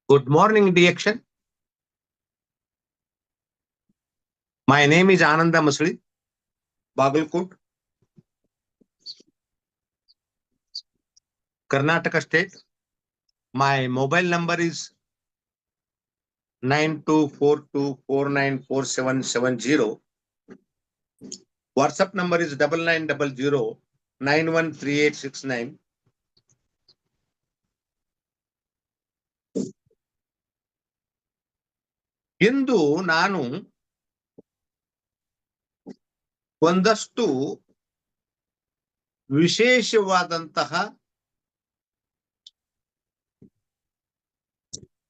Good morning, Diaction. My name is Ananda Masli, Bagalkot, Karnataka State. My mobile number is 9242494770. WhatsApp number is 9900913869. ಇಂದು ನಾನು ಒಂದಷ್ಟು ವಿಶೇಷವಾದಂತಹ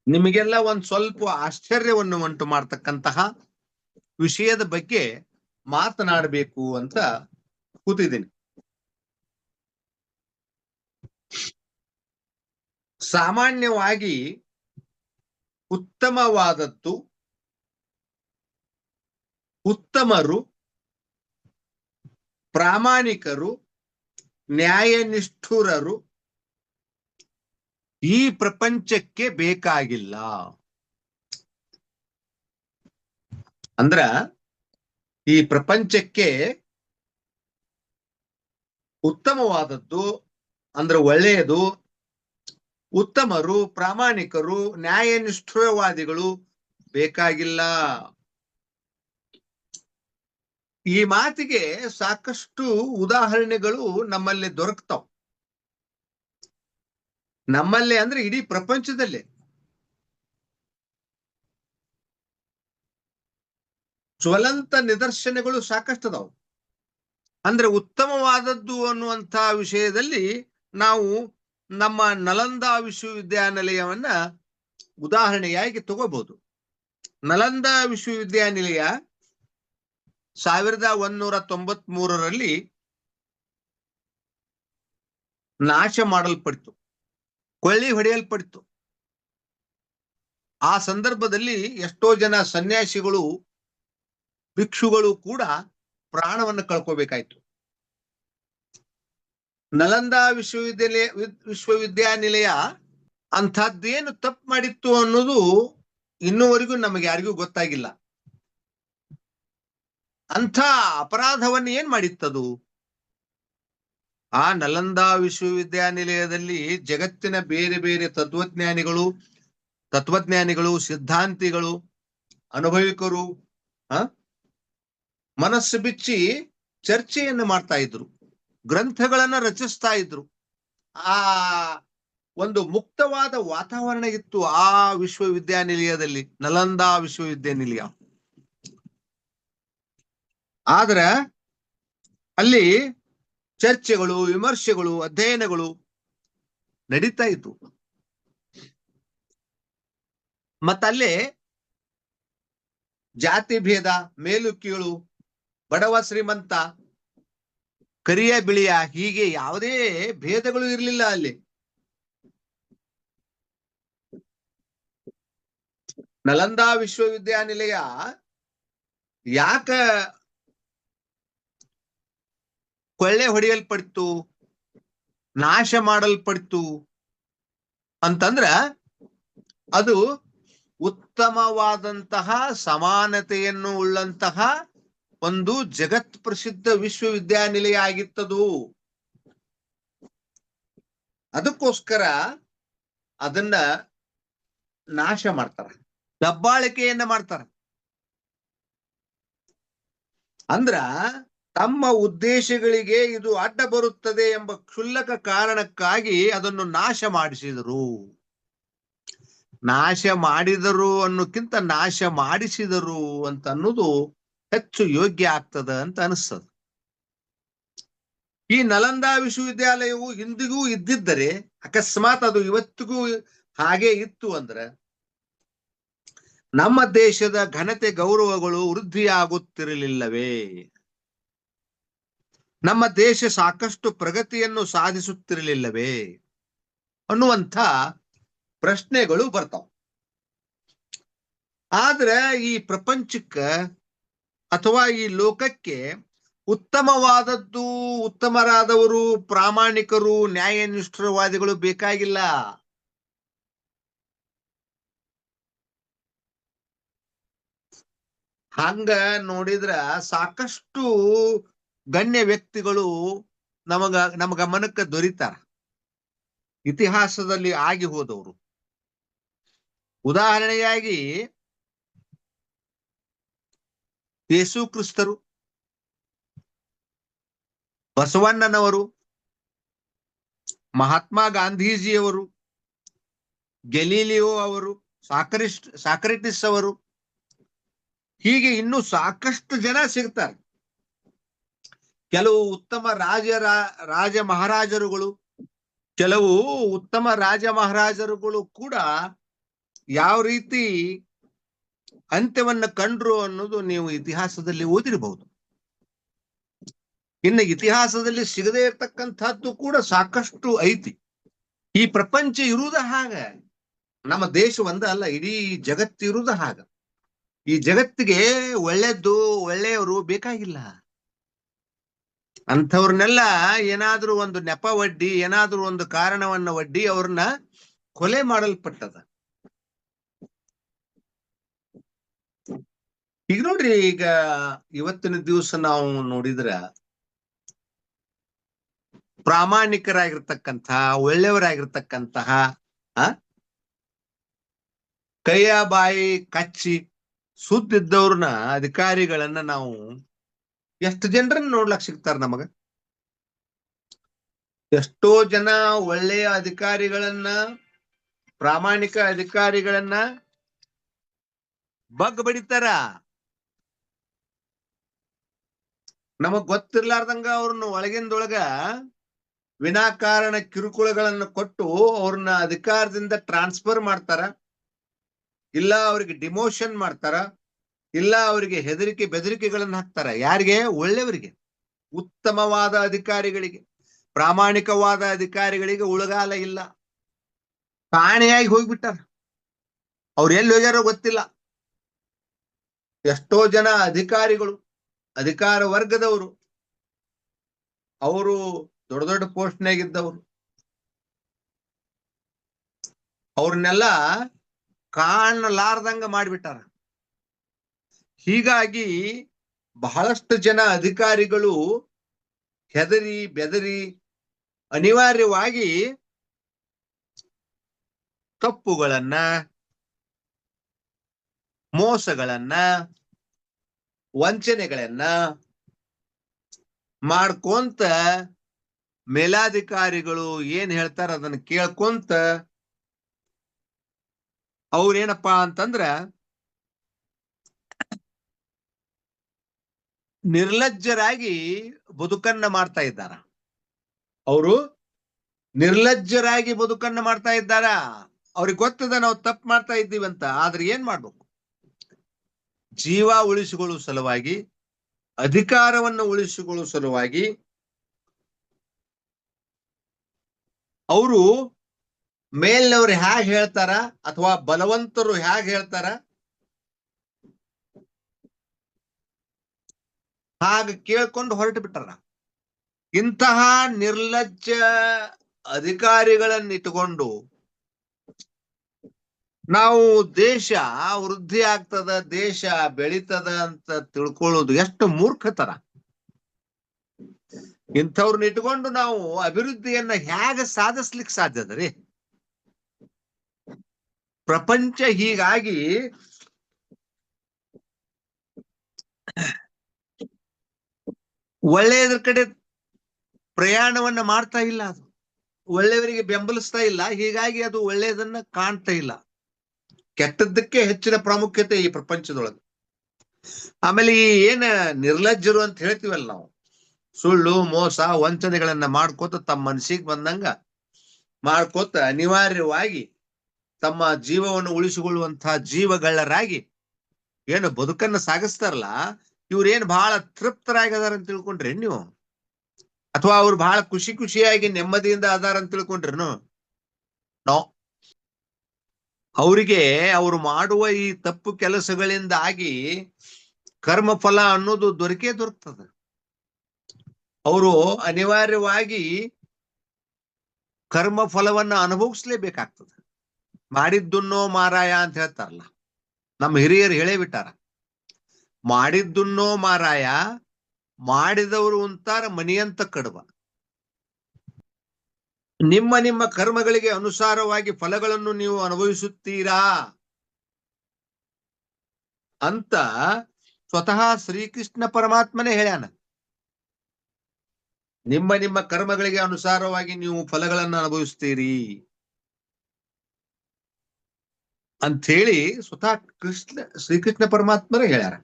ನಿಮಗೆಲ್ಲ ಒಂದು ಸ್ವಲ್ಪ ಆಶ್ಚರ್ಯವನ್ನು ಉಂಟು ಮಾಡತಕ್ಕಂತಹ ವಿಷಯದ ಬಗ್ಗೆ ಮಾತನಾಡಬೇಕು ಅಂತ ಕೂತಿದ್ದೀನಿ. ಸಾಮಾನ್ಯವಾಗಿ ಉತ್ತಮವಾದದ್ದು, ಉತ್ತಮರು, ಪ್ರಾಮಾಣಿಕರು, ನ್ಯಾಯನಿಷ್ಠುರರು ಈ ಪ್ರಪಂಚಕ್ಕೆ ಬೇಕಾಗಿಲ್ಲ. ಅಂದ್ರ ಈ ಪ್ರಪಂಚಕ್ಕೆ ಉತ್ತಮವಾದದ್ದು ಅಂದ್ರೆ ಒಳ್ಳೆಯದು, ಉತ್ತಮರು, ಪ್ರಾಮಾಣಿಕರು, ನ್ಯಾಯನಿಷ್ಠುರವಾದಿಗಳು ಬೇಕಾಗಿಲ್ಲ. ಈ ಮಾತಿಗೆ ಸಾಕಷ್ಟು ಉದಾಹರಣೆಗಳು ನಮ್ಮಲ್ಲಿ ದೊರಕ್ತಾವ. ನಮ್ಮಲ್ಲೇ ಅಂದ್ರೆ ಇಡೀ ಪ್ರಪಂಚದಲ್ಲೇ. ಜ್ವಲಂತ ನಿದರ್ಶನಗಳು ಸಾಕಷ್ಟು ಅದಾವ. ಅಂದ್ರೆ ಉತ್ತಮವಾದದ್ದು ಅನ್ನುವಂಥ ವಿಷಯದಲ್ಲಿ ನಾವು ನಮ್ಮ ನಲಂದಾ ವಿಶ್ವವಿದ್ಯಾನಿಲಯವನ್ನ ಉದಾಹರಣೆಯಾಗಿ ತಗೋಬಹುದು. ನಲಂದಾ ವಿಶ್ವವಿದ್ಯಾನಿಲಯ 1193ರಲ್ಲಿ ನಾಶ ಮಾಡಲ್ಪಡ್ತು, ಕೊಳ್ಳಿ ಹೊಡೆಯಲ್ಪಡ್ತು. ಆ ಸಂದರ್ಭದಲ್ಲಿ ಎಷ್ಟೋ ಜನ ಸನ್ಯಾಸಿಗಳು, ಭಿಕ್ಷುಗಳು ಕೂಡ ಪ್ರಾಣವನ್ನು ಕಳ್ಕೋಬೇಕಾಯ್ತು. ನಲಂದಾ ವಿಶ್ವವಿದ್ಯಾನಿಲಯ ಅಂಥದ್ದೇನು ತಪ್ಪು ಮಾಡಿತ್ತು ಅನ್ನೋದು ಇನ್ನೂವರೆಗೂ ನಮಗೆ ಯಾರಿಗೂ ಗೊತ್ತಾಗಿಲ್ಲ. ಅಂಥ ಅಪರಾಧವನ್ನು ಏನ್ ಮಾಡಿತ್ತದು? ಆ ನಲಂದಾ ವಿಶ್ವವಿದ್ಯಾನಿಲಯದಲ್ಲಿ ಜಗತ್ತಿನ ಬೇರೆ ಬೇರೆ ತತ್ವಜ್ಞಾನಿಗಳು, ಸಿದ್ಧಾಂತಿಗಳು, ಅನುಭವಿಕರು ಮನಸ್ಸು ಬಿಚ್ಚಿ ಚರ್ಚೆಯನ್ನು ಮಾಡ್ತಾ ಇದ್ರು, ಗ್ರಂಥಗಳನ್ನ ರಚಿಸ್ತಾ ಇದ್ರು. ಆ ಒಂದು ಮುಕ್ತವಾದ ವಾತಾವರಣ ಇತ್ತು ಆ ವಿಶ್ವವಿದ್ಯಾನಿಲಯದಲ್ಲಿ, ನಲಂದಾ ವಿಶ್ವವಿದ್ಯಾನಿಲಯ. ಆದ್ರ ಅಲ್ಲಿ ಚರ್ಚೆಗಳು, ವಿಮರ್ಶೆಗಳು, ಅಧ್ಯಯನಗಳು ನಡೀತಾ ಇತ್ತು. ಮತ್ತಲ್ಲೇ ಜಾತಿ ಭೇದ, ಮೇಲು ಕೀಳು, ಬಡವ ಶ್ರೀಮಂತ, ಕರಿಯ ಬಿಳಿಯ, ಹೀಗೆ ಯಾವುದೇ ಭೇದಗಳು ಇರಲಿಲ್ಲ ಅಲ್ಲಿ. ನಲಂದಾ ವಿಶ್ವವಿದ್ಯಾನಿಲಯ ಯಾಕ ಕೊಳ್ಳೆ ಹೊಡೆಯಲ್ಪಡ್ತು, ನಾಶ ಮಾಡಲ್ಪಡ್ತು ಅಂತಂದ್ರ ಅದು ಉತ್ತಮವಾದಂತಹ ಸಮಾನತೆಯನ್ನು ಉಳ್ಳಂತಹ ಒಂದು ಜಗತ್ ಪ್ರಸಿದ್ಧ ವಿಶ್ವವಿದ್ಯಾನಿಲಯ ಆಗಿತ್ತದು. ಅದಕ್ಕೋಸ್ಕರ ಅದನ್ನ ನಾಶ ಮಾಡ್ತಾರ, ದಬ್ಬಾಳಿಕೆಯನ್ನ ಮಾಡ್ತಾರ. ಅಂದ್ರ ತಮ್ಮ ಉದ್ದೇಶಗಳಿಗೆ ಇದು ಅಡ್ಡ ಬರುತ್ತದೆ ಎಂಬ ಕ್ಷುಲ್ಲಕ ಕಾರಣಕ್ಕಾಗಿ ಅದನ್ನು ನಾಶ ಮಾಡಿಸಿದರು. ನಾಶ ಮಾಡಿದರು ಅನ್ನೋಕ್ಕಿಂತ ನಾಶ ಮಾಡಿಸಿದರು ಅಂತ ಅನ್ನೋದು ಹೆಚ್ಚು ಯೋಗ್ಯ ಆಗ್ತದ ಅಂತ ಅನಿಸ್ತದ. ಈ ನಲಂದಾ ವಿಶ್ವವಿದ್ಯಾಲಯವು ಇಂದಿಗೂ ಇದ್ದಿದ್ದರೆ, ಅಕಸ್ಮಾತ್ ಅದು ಇವತ್ತಿಗೂ ಹಾಗೆ ಇತ್ತು ಅಂದ್ರೆ ನಮ್ಮ ದೇಶದ ಘನತೆ ಗೌರವಗಳು ವೃದ್ಧಿಯಾಗುತ್ತಿರಲಿಲ್ಲವೇ? ನಮ್ಮ ದೇಶ ಸಾಕಷ್ಟು ಪ್ರಗತಿಯನ್ನು ಸಾಧಿಸುತ್ತಿರಲಿಲ್ಲವೇ ಅನ್ನುವಂಥ ಪ್ರಶ್ನೆಗಳು ಬರ್ತಾವ. ಆದ್ರೆ ಈ ಪ್ರಪಂಚಕ್ಕ ಅಥವಾ ಈ ಲೋಕಕ್ಕೆ ಉತ್ತಮವಾದದ್ದು, ಉತ್ತಮರಾದವರು, ಪ್ರಾಮಾಣಿಕರು, ನ್ಯಾಯನಿಷ್ಠವಾದಿಗಳು ಬೇಕಾಗಿಲ್ಲ. ಹಂಗ ನೋಡಿದ್ರ ಸಾಕಷ್ಟು ಗಣ್ಯ ವ್ಯಕ್ತಿಗಳು ನಮ್ಮ ಗಮನಕ್ಕೆ ದೊರೀತಾರ, ಇತಿಹಾಸದಲ್ಲಿ ಆಗಿ ಹೋದವರು. ಉದಾಹರಣೆಯಾಗಿ ಯೇಸು ಕ್ರಿಸ್ತರು, ಬಸವಣ್ಣನವರು, ಮಹಾತ್ಮ ಗಾಂಧೀಜಿಯವರು, ಗೆಲೀಲಿಯೋ ಅವರು, ಸಾಕ್ರೆಟಿಸ್ ಅವರು, ಹೀಗೆ ಇನ್ನೂ ಸಾಕಷ್ಟು ಜನ ಸಿಗ್ತಾರೆ. ಕೆಲವು ಉತ್ತಮ ರಾಜ ಮಹಾರಾಜರುಗಳು, ಕೆಲವು ಉತ್ತಮ ರಾಜ ಮಹಾರಾಜರುಗಳು ಕೂಡ ಯಾವ ರೀತಿ ಅಂತ್ಯವನ್ನ ಕಂಡ್ರು ಅನ್ನೋದು ನೀವು ಇತಿಹಾಸದಲ್ಲಿ ಓದಿರಬಹುದು. ಇನ್ನು ಇತಿಹಾಸದಲ್ಲಿ ಸಿಗದೇ ಇರತಕ್ಕಂಥದ್ದು ಕೂಡ ಸಾಕಷ್ಟು ಐತಿ. ಈ ಪ್ರಪಂಚ ಇರುವುದ ಹಾಗ, ನಮ್ಮ ದೇಶ ಒಂದ ಅಲ್ಲ, ಇಡೀ ಜಗತ್ತು ಇರುವುದ ಹಾಗ. ಈ ಜಗತ್ತಿಗೆ ಒಳ್ಳೆಯವರು ಬೇಕಾಗಿಲ್ಲ. ಅಂಥವ್ರನ್ನೆಲ್ಲ ಏನಾದ್ರೂ ಒಂದು ನೆಪ ಒಡ್ಡಿ, ಏನಾದ್ರೂ ಒಂದು ಕಾರಣವನ್ನ ಒಡ್ಡಿ ಅವ್ರನ್ನ ಕೊಲೆ ಮಾಡಲ್ಪಟ್ಟದ. ಈಗ ನೋಡ್ರಿ, ಈಗ ಇವತ್ತಿನ ದಿವಸ ನಾವು ನೋಡಿದ್ರ ಪ್ರಾಮಾಣಿಕರಾಗಿರ್ತಕ್ಕಂತಹ, ಒಳ್ಳೆಯವರಾಗಿರ್ತಕ್ಕಂತಹ, ಕೈಯ ಬಾಯಿ ಕಚ್ಚಿ ಸುದ್ದಿದ್ದವ್ರನ್ನ, ಅಧಿಕಾರಿಗಳನ್ನ ನಾವು ಎಷ್ಟು ಜನರನ್ನ ನೋಡ್ಲಕ್ ಸಿಗ್ತಾರ ನಮಗ. ಎಷ್ಟೋ ಜನ ಒಳ್ಳೆಯ ಅಧಿಕಾರಿಗಳನ್ನ, ಪ್ರಾಮಾಣಿಕ ಅಧಿಕಾರಿಗಳನ್ನ ಬಗ್ ಬಡಿತಾರ. ನಮಗ್ ಗೊತ್ತಿರ್ಲಾರ್ದಂಗ ಅವ್ರನ್ನ ಒಳಗಿಂದೊಳಗ ವಿನಾಕಾರಣ ಕಿರುಕುಳಗಳನ್ನು ಕೊಟ್ಟು ಅವ್ರನ್ನ ಅಧಿಕಾರದಿಂದ ಟ್ರಾನ್ಸ್ಫರ್ ಮಾಡ್ತಾರ, ಇಲ್ಲ ಅವರಿಗೆ ಡಿಮೋಷನ್ ಮಾಡ್ತಾರ, ಇಲ್ಲ ಅವರಿಗೆ ಹೆದರಿಕೆ ಬೆದರಿಕೆಗಳನ್ನು ಹಾಕ್ತಾರ. ಯಾರಿಗೆ? ಒಳ್ಳೆಯವರಿಗೆ, ಉತ್ತಮವಾದ ಅಧಿಕಾರಿಗಳಿಗೆ, ಪ್ರಾಮಾಣಿಕವಾದ ಅಧಿಕಾರಿಗಳಿಗೆ ಉಳಗಾಲ ಇಲ್ಲ. ಕಾಣೆಯಾಗಿ ಹೋಗ್ಬಿಟ್ಟಾರ. ಅವ್ರು ಎಲ್ಲಿ ಹೋಗ್ಯಾರೋ ಗೊತ್ತಿಲ್ಲ. ಎಷ್ಟೋ ಜನ ಅಧಿಕಾರಿಗಳು, ಅಧಿಕಾರ ವರ್ಗದವರು, ಅವರು ದೊಡ್ಡ ದೊಡ್ಡ ಪೋಸ್ಟ್ನಾಗಿದ್ದವರು, ಅವ್ರನ್ನೆಲ್ಲ ಕಾಣಲಾರ್ದಂಗ ಮಾಡಿಬಿಟ್ಟಾರ. ಹೀಗಾಗಿ ಬಹಳಷ್ಟು ಜನ ಅಧಿಕಾರಿಗಳು ಹೆದರಿ ಬೆದರಿ ಅನಿವಾರ್ಯವಾಗಿ ತಪ್ಪುಗಳನ್ನ, ಮೋಸಗಳನ್ನ, ವಂಚನೆಗಳನ್ನ ಮಾಡ್ಕೊಂತ ಮೇಲಾಧಿಕಾರಿಗಳು ಏನ್ ಹೇಳ್ತಾರ ಅದನ್ನ ಕೇಳ್ಕೊಂತ ಅವ್ರೇನಪ್ಪಾ ಅಂತಂದ್ರ ನಿರ್ಲಜ್ಜರಾಗಿ ಬದುಕನ್ನ ಮಾಡ್ತಾ ಇದ್ದಾರ. ಅವರು ನಿರ್ಲಜ್ಜರಾಗಿ ಬದುಕನ್ನ ಮಾಡ್ತಾ ಇದ್ದಾರ. ಅವ್ರಿಗೆ ಗೊತ್ತದ ನಾವು ತಪ್ಪು ಮಾಡ್ತಾ ಇದ್ದೀವಿ ಅಂತ. ಆದ್ರೆ ಏನ್ ಮಾಡ್ಬೇಕು? ಜೀವ ಉಳಿಸಿಕೊಳ್ಳುವ ಸಲುವಾಗಿ, ಅಧಿಕಾರವನ್ನು ಉಳಿಸಿಕೊಳ್ಳುವ ಸಲುವಾಗಿ ಅವರು ಮೇಲ್ನವ್ರು ಹ್ಯಾಗ್ ಹೇಳ್ತಾರ ಅಥವಾ ಬಲವಂತರು ಹ್ಯಾಗ್ ಹೇಳ್ತಾರ ಹಾಗ ಕೇಳ್ಕೊಂಡು ಹೊರಟು ಬಿಟ್ಟಾರ. ಇಂತಹ ನಿರ್ಲಜ್ಜ ಅಧಿಕಾರಿಗಳನ್ನಿಟ್ಟುಕೊಂಡು ನಾವು ದೇಶ ವೃದ್ಧಿ ಆಗ್ತದ, ದೇಶ ಬೆಳೀತದ ಅಂತ ತಿಳ್ಕೊಳ್ಳೋದು ಎಷ್ಟು ಮೂರ್ಖತರ. ಇಂಥವ್ರನ್ನ ಇಟ್ಕೊಂಡು ನಾವು ಅಭಿವೃದ್ಧಿಯನ್ನ ಹೇಗೆ ಸಾಧಿಸ್ಲಿಕ್ಕೆ ಸಾಧ್ಯದರಿ? ಪ್ರಪಂಚ ಹೀಗಾಗಿ ಒಳ್ಳೆಯದ್ರ ಕಡೆ ಪ್ರಯಾಣವನ್ನ ಮಾಡ್ತಾ ಇಲ್ಲ. ಅದು ಒಳ್ಳೆಯವರಿಗೆ ಬೆಂಬಲಿಸ್ತಾ ಇಲ್ಲ. ಹೀಗಾಗಿ ಅದು ಒಳ್ಳೆಯದನ್ನ ಕಾಣ್ತಾ ಇಲ್ಲ. ಕೆಟ್ಟದ್ದಕ್ಕೆ ಹೆಚ್ಚಿನ ಪ್ರಾಮುಖ್ಯತೆ ಈ ಪ್ರಪಂಚದೊಳಗೆ. ಆಮೇಲೆ ಈ ಏನ ನಿರ್ಲಜ್ಜರು ಅಂತ ಹೇಳ್ತೀವಲ್ಲ ನಾವು, ಸುಳ್ಳು ಮೋಸ ವಂಚನೆಗಳನ್ನ ಮಾಡ್ಕೋತ ತಮ್ಮ ಮನಸ್ಸಿಗೆ ಬಂದಂಗ ಮಾಡ್ಕೋತ ಅನಿವಾರ್ಯವಾಗಿ ತಮ್ಮ ಜೀವವನ್ನು ಉಳಿಸಿಕೊಳ್ಳುವಂತಹ ಜೀವಗಳ್ಳರಾಗಿ ಏನು ಬದುಕನ್ನ ಸಾಗಿಸ್ತಾರಲ್ಲ, ಇವ್ರೇನ್ ಬಹಳ ತೃಪ್ತರಾಗಿದಾರ ಅಂತ ತಿಳ್ಕೊಂಡ್ರಿ ನೀವು? ಅಥವಾ ಅವ್ರು ಬಹಳ ಖುಷಿಯಾಗಿ ನೆಮ್ಮದಿಯಿಂದ ಅದಾರ ಅಂತ ತಿಳ್ಕೊಂಡ್ರಿ? ನೋ. ಅವರಿಗೆ ಅವರು ಮಾಡುವ ಈ ತಪ್ಪು ಕೆಲಸಗಳಿಂದಾಗಿ ಕರ್ಮಫಲ ಅನ್ನೋದು ದೊರಕ್ತದೆ. ಅವರು ಅನಿವಾರ್ಯವಾಗಿ ಕರ್ಮ ಫಲವನ್ನ ಅನುಭವಿಸ್ಲೇಬೇಕಾಗ್ತದೆ. ಮಾಡಿದ್ದುನ್ನೋ ಮಾರಾಯ ಅಂತ ಹೇಳ್ತಾರಲ್ಲ, ನಮ್ಮ ಹಿರಿಯರು ಹೇಳೇ ಬಿಟ್ಟಾರ. ಮಾಡಿದ್ದುನ್ನೋ ಮಾರಾಯ, ಮಾಡಿದವರು ಉಂತಾರ ಮನಿಯಂತ ಕಡುವ. ನಿಮ್ಮ ನಿಮ್ಮ ಕರ್ಮಗಳಿಗೆ ಅನುಸಾರವಾಗಿ ಫಲಗಳನ್ನು ನೀವು ಅನುಭವಿಸುತ್ತೀರಾ ಅಂತ ಸ್ವತಃ ಶ್ರೀಕೃಷ್ಣ ಪರಮಾತ್ಮನೇ ಹೇಳ್ಯಾನ. ನಿಮ್ಮ ನಿಮ್ಮ ಕರ್ಮಗಳಿಗೆ ಅನುಸಾರವಾಗಿ ನೀವು ಫಲಗಳನ್ನು ಅನುಭವಿಸ್ತೀರಿ ಅಂಥೇಳಿ ಸ್ವತಃ ಶ್ರೀಕೃಷ್ಣ ಪರಮಾತ್ಮರೇ ಹೇಳ್ಯಾರ.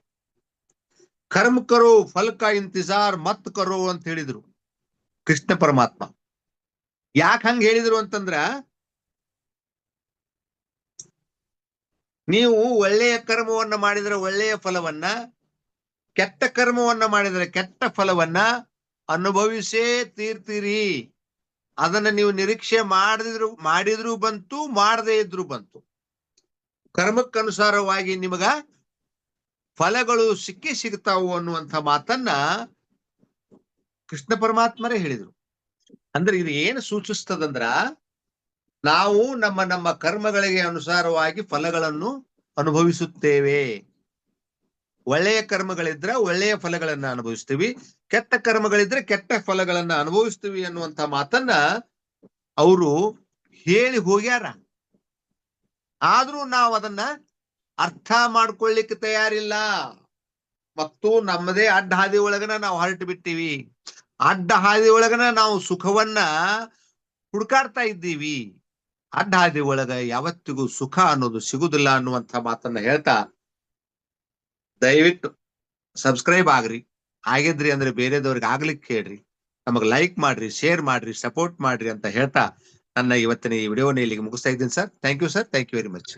ಕರ್ಮ ಕರೋ ಫಲ ಕಾ ಇಂತಜಾರ್ ಮತ್ ಕರೋ ಅಂತ ಹೇಳಿದ್ರು ಕೃಷ್ಣ ಪರಮಾತ್ಮ. ಯಾಕೆ ಹಂಗ ಹೇಳಿದ್ರು ಅಂತಂದ್ರ, ನೀವು ಒಳ್ಳೆಯ ಕರ್ಮವನ್ನ ಮಾಡಿದ್ರೆ ಒಳ್ಳೆಯ ಫಲವನ್ನ, ಕೆಟ್ಟ ಕರ್ಮವನ್ನ ಮಾಡಿದ್ರೆ ಕೆಟ್ಟ ಫಲವನ್ನ ಅನುಭವಿಸೇ ತೀರ್ತೀರಿ. ಅದನ್ನ ನೀವು ನಿರೀಕ್ಷೆ ಮಾಡಿದ್ರು ಬಂತು, ಮಾಡದೇ ಇದ್ರು ಬಂತು. ಕರ್ಮಕ್ಕನುಸಾರವಾಗಿ ನಿಮಗ ಫಲಗಳು ಸಿಗ್ತಾವು ಅನ್ನುವಂಥ ಮಾತನ್ನ ಕೃಷ್ಣ ಪರಮಾತ್ಮರೇ ಹೇಳಿದ್ರು. ಅಂದ್ರೆ ಇದು ಏನು ಸೂಚಿಸ್ತದಂದ್ರ, ನಾವು ನಮ್ಮ ನಮ್ಮ ಕರ್ಮಗಳಿಗೆ ಅನುಸಾರವಾಗಿ ಫಲಗಳನ್ನು ಅನುಭವಿಸುತ್ತೇವೆ. ಒಳ್ಳೆಯ ಕರ್ಮಗಳಿದ್ರೆ ಒಳ್ಳೆಯ ಫಲಗಳನ್ನ ಅನುಭವಿಸ್ತೀವಿ, ಕೆಟ್ಟ ಕರ್ಮಗಳಿದ್ರೆ ಕೆಟ್ಟ ಫಲಗಳನ್ನ ಅನುಭವಿಸ್ತೀವಿ ಅನ್ನುವಂಥ ಮಾತನ್ನ ಅವರು ಹೇಳಿ ಹೋಗ್ಯಾರ. ಆದ್ರೂ ನಾವು ಅದನ್ನ ಅರ್ಥ ಮಾಡ್ಕೊಳ್ಳಿಕ್ಕೆ ತಯಾರಿಲ್ಲ. ಮತ್ತು ನಮ್ಮದೇ ಅಡ್ಡ ಹಾದಿ ಒಳಗನ ನಾವು ಹೊರಟು ಬಿಟ್ಟಿವಿ. ಅಡ್ಡ ಹಾದಿ ಒಳಗನ ನಾವು ಸುಖವನ್ನ ಹುಡುಕಾಡ್ತಾ ಇದ್ದೀವಿ. ಅಡ್ಡ ಹಾದಿ ಒಳಗ ಯಾವತ್ತಿಗೂ ಸುಖ ಅನ್ನೋದು ಸಿಗುದಿಲ್ಲ ಅನ್ನುವಂಥ ಮಾತನ್ನ ಹೇಳ್ತಾ, ದಯವಿಟ್ಟು ಸಬ್ಸ್ಕ್ರೈಬ್ ಆಗ್ರಿ. ಆಗಿದ್ರಿ ಅಂದ್ರೆ ಬೇರೆದವ್ರಿಗೆ ಆಗ್ಲಿಕ್ಕೆ ಹೇಳ್ರಿ, ನಮಗ್ ಲೈಕ್ ಮಾಡ್ರಿ, ಶೇರ್ ಮಾಡ್ರಿ, ಸಪೋರ್ಟ್ ಮಾಡ್ರಿ ಅಂತ ಹೇಳ್ತಾ ನನ್ನ ಇವತ್ತಿನ ಈ ವಿಡಿಯೋನ ಇಲ್ಲಿಗೆ ಮುಗಿಸ್ತಾ ಇದ್ದೀನಿ sir. Thank you sir, thank you very much.